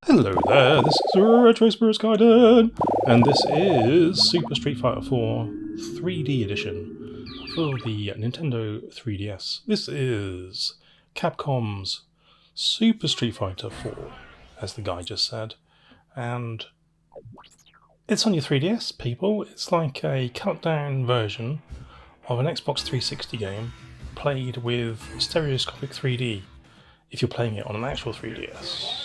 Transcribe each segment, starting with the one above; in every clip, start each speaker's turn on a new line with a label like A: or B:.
A: Hello there, this is Retro Spirits Gaiden, and this is Super Street Fighter 4 3D Edition for the Nintendo 3DS. This is Capcom's Super Street Fighter 4, as the guy just said, and it's on your 3DS, people. It's like a cut-down version of an Xbox 360 game played with stereoscopic 3D if you're playing it on an actual 3DS.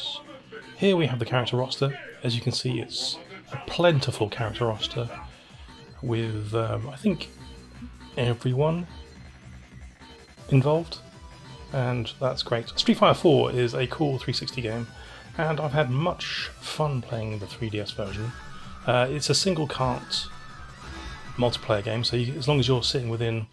A: Here we have the character roster. As you can see, it's a plentiful character roster with, I think, everyone involved, and that's great. Street Fighter 4 is a cool 360 game, and I've had much fun playing the 3DS version. It's a single cart multiplayer game, so as long as you're sitting within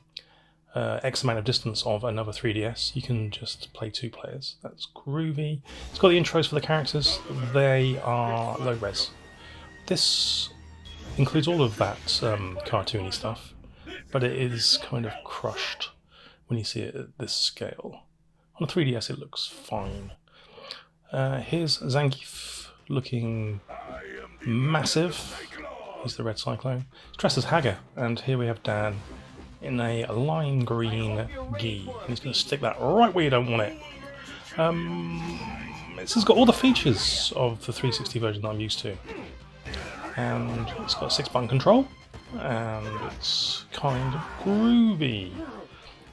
A: X amount of distance of another 3DS, you can just play two players. That's groovy. It's got the intros for the characters. They are low res. This includes all of that cartoony stuff, but it is kind of crushed when you see it at this scale. On a 3DS it looks fine. Here's Zangief looking massive. He's the Red Cyclone. He's dressed as Hager, and here we have Dan in a lime green gi, and he's going to stick that right where you don't want it. This has got all the features of the 360 version that I'm used to, and it's got 6-button control, and it's kind of groovy.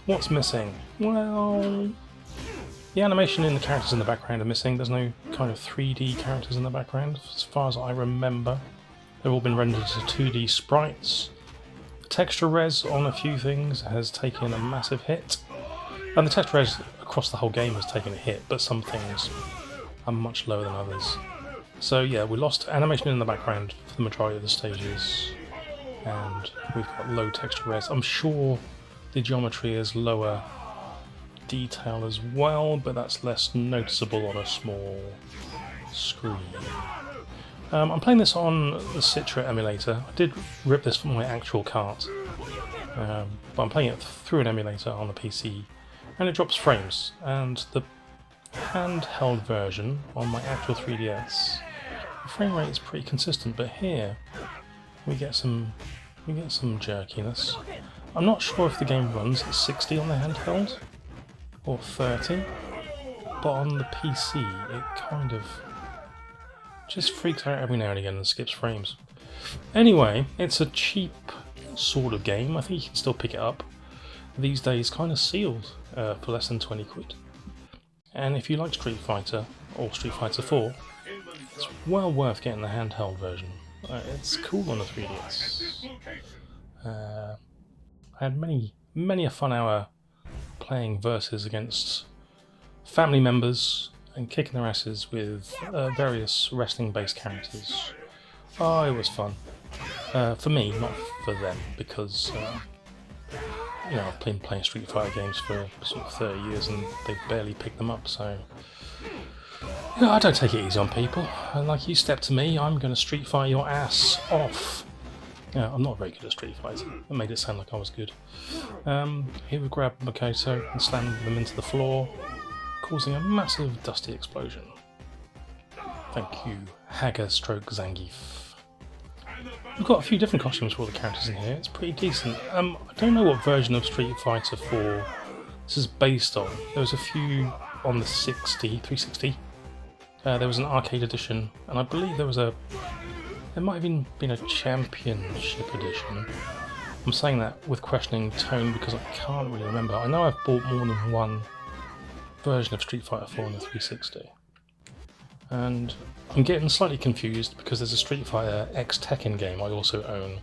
A: What's missing? Well, the animation in the characters in the background are missing. There's no kind of 3D characters in the background, as far as I remember. They've all been rendered to 2D sprites. Texture res on a few things has taken a massive hit, and the texture res across the whole game has taken a hit, but some things are much lower than others. So yeah, we lost animation in the background for the majority of the stages, and we've got low texture res. I'm sure the geometry is lower detail as well, but that's less noticeable on a small screen. I'm playing this on the Citra emulator. I did rip this from my actual cart, but I'm playing it through an emulator on the PC, and it drops frames. And the handheld version on my actual 3DS, the frame rate is pretty consistent, but here we get some jerkiness. I'm not sure if the game runs at 60 on the handheld or 30, but on the PC it kind of just freaks out every now and again and skips frames. Anyway, it's a cheap sort of game. I think you can still pick it up. These days, kind of sealed for less than 20 quid. And if you like Street Fighter or Street Fighter 4, it's well worth getting the handheld version. It's cool on the 3DS. I had many a fun hour playing versus against family members and kicking their asses with various wrestling-based characters. Oh, it was fun. For me, not for them, because I've been playing Street Fighter games for sort of 30 years and they've barely picked them up, so I don't take it easy on people. Like, you step to me, I'm going to Street Fight your ass off. I'm not very good at Street Fighter. That made it sound like I was good. Here we grab Makoto and slam them into the floor, causing a massive dusty explosion. Thank you, Hager stroke Zangief. We've got a few different costumes for all the characters in here. It's pretty decent. I don't know what version of Street Fighter 4 this is based on. There was a few on the 360. There was an arcade edition, and I believe there might have even been a championship edition. I'm saying that with questioning tone because I can't really remember. I know I've bought more than one version of Street Fighter 4 on the 360, and I'm getting slightly confused because there's a Street Fighter X Tekken game I also own,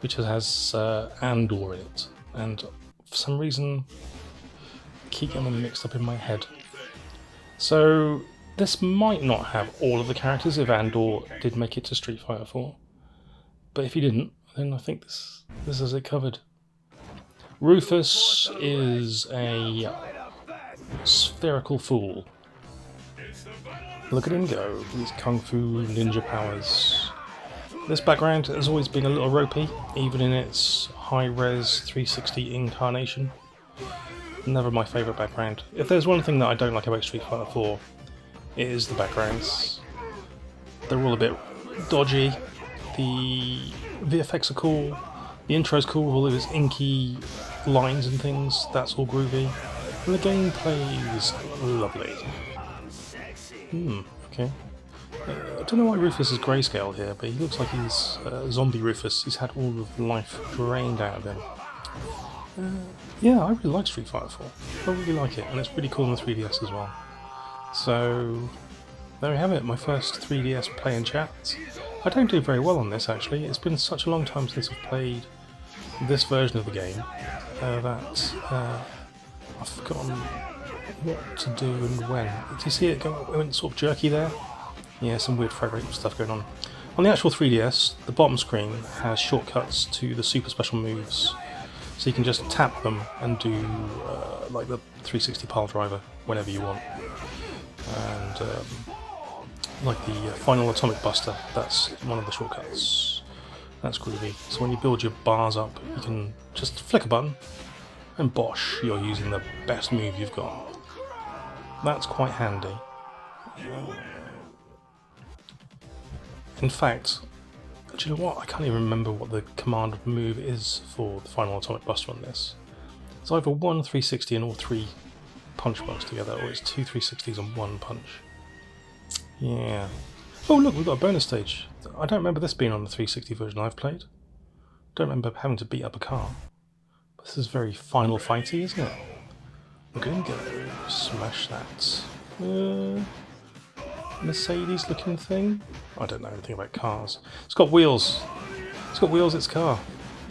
A: which has Andor in it, and for some reason I keep getting them mixed up in my head. So this might not have all of the characters if Andor did make it to Street Fighter 4, but if he didn't, then I think this has it covered. Rufus is a spherical fool. Look at him go, his kung fu ninja powers. This background has always been a little ropey, even in its high-res 360 incarnation. Never my favourite background. If there's one thing that I don't like about Street Fighter 4, it is the backgrounds. They're all a bit dodgy. The VFX are cool. The intro's cool with all of its inky lines and things. That's all groovy. And the gameplay is lovely. Okay. I don't know why Rufus is grayscale here, but he looks like he's zombie Rufus. He's had all of the life drained out of him. Yeah, I really like Street Fighter 4. I really like it, and it's really cool on the 3DS as well. So, there we have it, my first 3DS play and chat. I don't do very well on this actually. It's been such a long time since I've played this version of the game that I've forgotten what to do and when. Do you see it go? It went sort of jerky there? Yeah, some weird frame rate stuff going on. On the actual 3DS, the bottom screen has shortcuts to the super special moves. So you can just tap them and do like the 360 pile driver whenever you want. And like the final atomic buster, that's one of the shortcuts. That's groovy. So when you build your bars up, you can just flick a button and bosh, you're using the best move you've got. That's quite handy. In fact, do you know what? I can't even remember what the command move is for the final atomic buster on this. It's either one 360 and all three punch buttons together, or it's two 360s and one punch. Yeah. Oh look, we've got a bonus stage. I don't remember this being on the 360 version I've played. Don't remember having to beat up a car. But this is very Final Fighty, isn't it? Look at him go. Smash that. Mercedes looking thing? I don't know anything about cars. It's got wheels. It's got wheels, it's a car.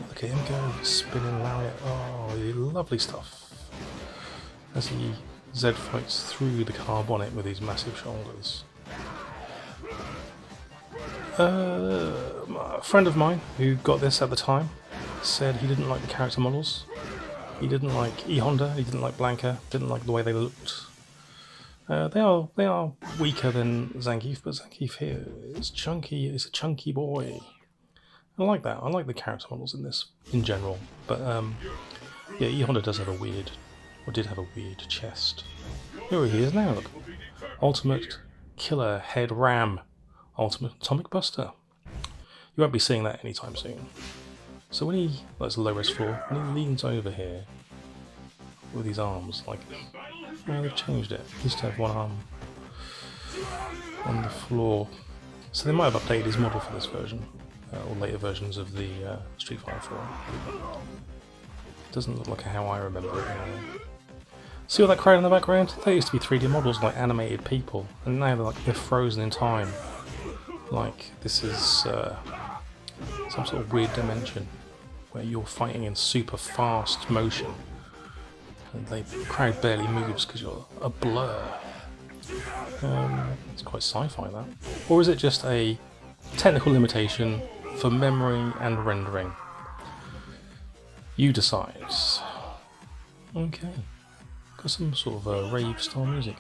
A: Look at him go. Spinning lariat. Oh, lovely stuff. As he Z fights through the car bonnet with his massive shoulders. A friend of mine who got this at the time said he didn't like the character models. He didn't like E-Honda, he didn't like Blanca, didn't like the way they looked. They are weaker than Zangief, but Zangief here is chunky. It's a chunky boy. I like that. I like the character models in this in general. But yeah, E-Honda does have a weird, or did have a weird chest. Here he is now. Look, Ultimate Killer Head Ram, Ultimate Atomic Buster. You won't be seeing that anytime soon. So when he, that's a low res 4, when he leans over here with his arms like this. Oh, they've changed it. He used to have one arm on the floor. So they might have updated his model for this version, or later versions of the Street Fighter 4. Doesn't look like how I remember it anyway. See all that crowd in the background? They used to be 3D models like animated people, and now they're frozen in time. Like this is some sort of weird dimension where you're fighting in super fast motion. And the crowd barely moves because you're a blur. It's quite sci-fi, that. Or is it just a technical limitation for memory and rendering? You decide. Okay. Got some sort of rave style music.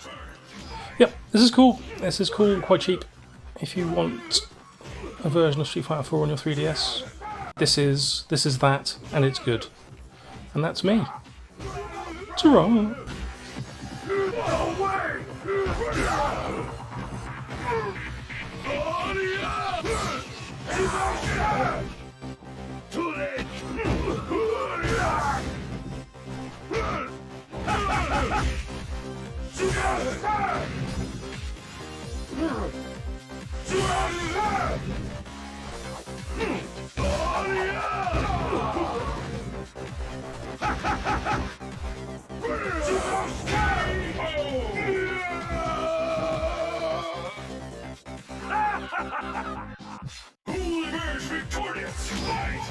A: Yep, this is cool. This is cool, quite cheap. If you want a version of Street Fighter 4 on your 3DS, this is that, and it's good. And that's me. Ta-ra!
B: Who will emerge victorious? Fight!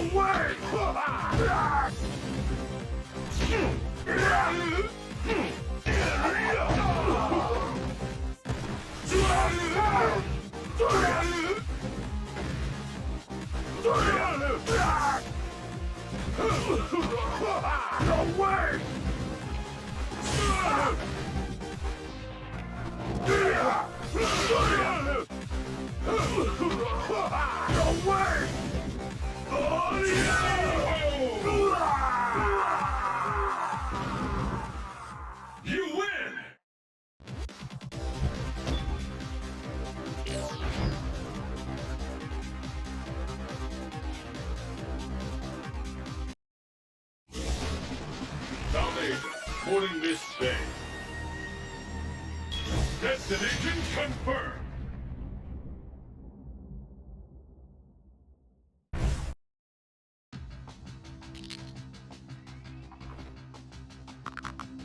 B: Away! Away! Away! boarding this bay. Destination confirmed.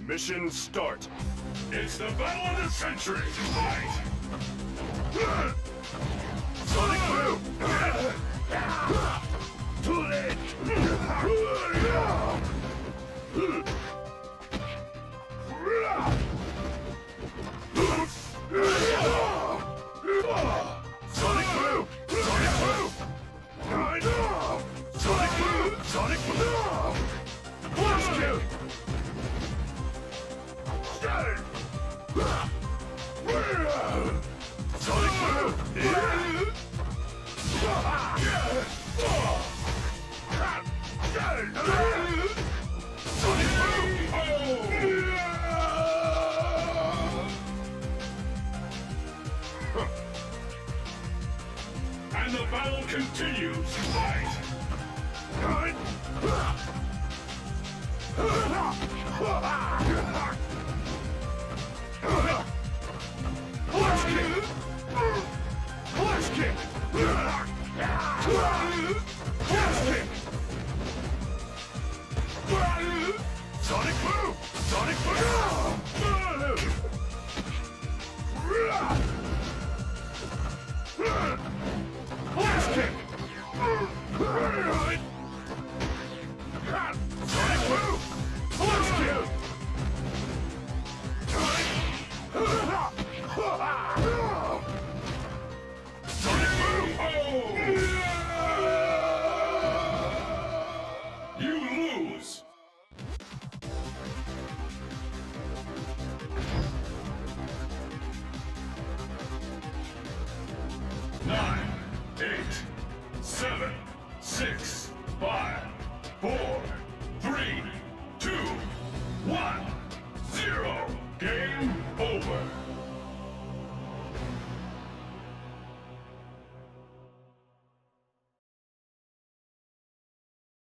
B: Mission start. It's the battle of the century. Fight! Sonic Boom! Too late! Sonic Boom! Sonic Boom! Sonic Boom! Sonic Boom! Let's go! Sonic Boom! Sonic Boom! And the battle continues. Fight!